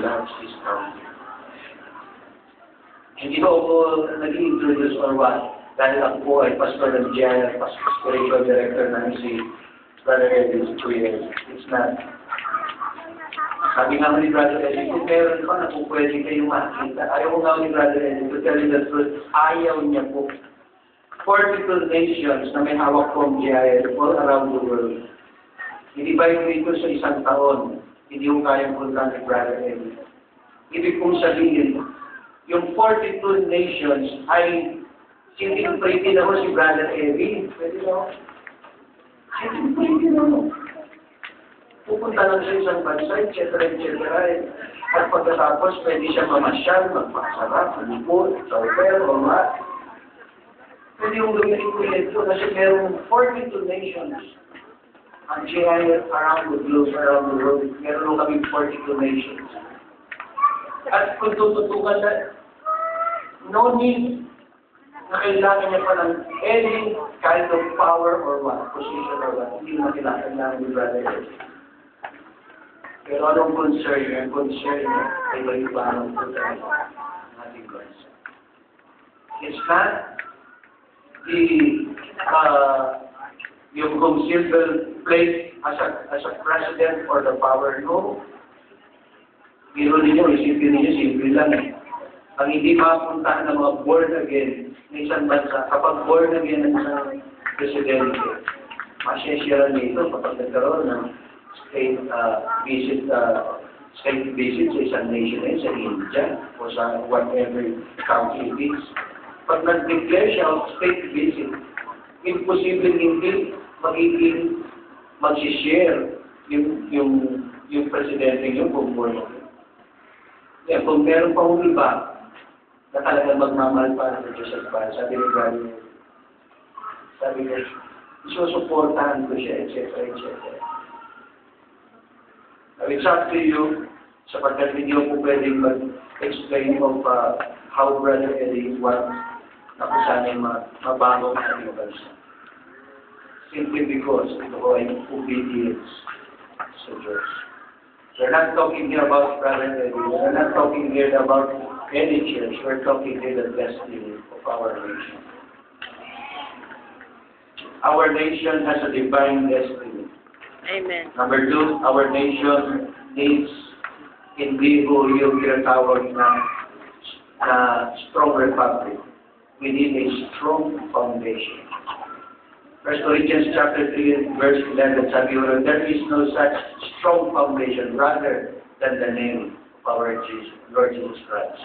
loves this country. Hindi ko ako nag-introduce or what, dahil ako po ay pastor ng GIL, spiritual director ng si Brother Eddie Chuyel. It's not. Sabi nga ni Brother Eddie, kung meron ka na kung pwede kayong makita, ayaw ko nga ni Brother Eddie, to tell you the truth, ayaw niya po. 42 nations na may hawak from GIL all around the world. Hindi ba yung dito sa isang taon, hindi ko kayang punta ni Brother Eddie. Ibig kong sabihin, yung 42 nations ay sinipin na mo si Brother Eddie. Pwede na. Sinipin na mo. Pupunta lang sa isang bansa, etc. At pagkatapos, pwede siya mamasyal, magpasarap, malipot, sa hotel, o mat. Pwede yung gamitin ko ito kasi merong 42 nations. Ang GIL around the globe, around the world, meron kami 42 nations. At kung tututukan na, no need na kailangan niya pa ng any kind of power or what, position or what, hindi mo kailangan lang ni Brother Eddie. Pero anong concern niya? Concern niya ay iba-iba ang punta ng ating bansa. It's not yung kung silver plate as a president or the power, no. Biro ninyo, isipin ninyo, simple lang eh. Ang hindi mapuntahan ng mga born again ng isang bansa, kapag born again ng isang presidente, masyasyaran nito kapag nagkaroon ng state visit sa isang nation sa India o sa whatever country it is. Pag nag-declare siya of state visit, imposible hindi magiging mag-share yung presidente yung kung born again. Yeah, kung meron pa hong iba na talagang magmamahal para sa Diyos at para, sabi ni Granny, sabi niya, isusuportahan ko siya, etc. It's up to you, sapagkat hindi ko pwedeng mag-explain of how Brother Eddie wants na kung saan ay mabago ang ating bansa. Simply because ito ko ay obedience sa Diyos. We're not talking here about Brother Eddie. We're not talking here about any church. We're talking here the destiny of our nation. Our nation has a divine destiny. Amen. Number 2, our nation needs hindi ho yung tinatawag na strong republic. We need a strong foundation. 1 Corinthians chapter 3, verse 11, sabi ko, there is no such strong foundation rather than the name of our Lord Jesus Christ.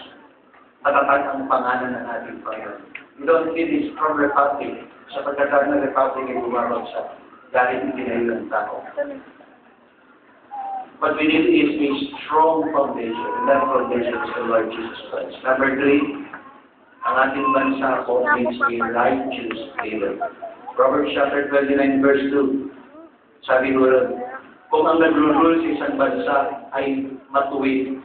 Matapat ang pangalan ng ating Panginoon. We don't need a strong republic sa pagkatag ng republic ay bumabagsak dahil itinayo ng tao. What we need is a strong foundation, and that foundation is the Lord Jesus Christ. Number 3, ang ating bansa po needs a righteous leader. Proverbs chapter 29, verse 2. Sabi ko rin, kung ang nag-rule sa isang bansa ay matuwid,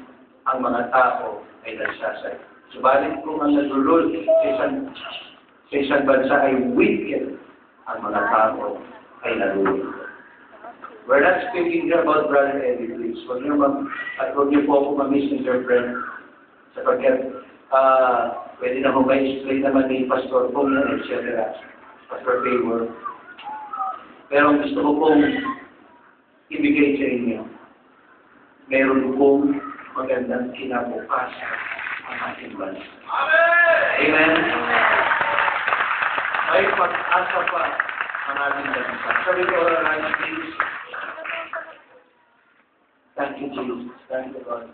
ang mga tao ay nagsasay. Subalit kung ang nag-rule sa isang bansa ay wicked, ang mga tao ay naluwi. We're not speaking here about Brother Eddie, please. Huwag niyo po ako ma-misinterpret sapagkat pwede na mo ma-explain naman ni Pastor Pong yan, etc. Pastor Favor. Pero ang gusto ko pong ibigay sa inyo, meron pong magandang kinabukasan ang ating bansa. Amen? May pag-asa pa ang ating bansa. Sabi ko, please. Thank you, Jesus. Thank you, Lord.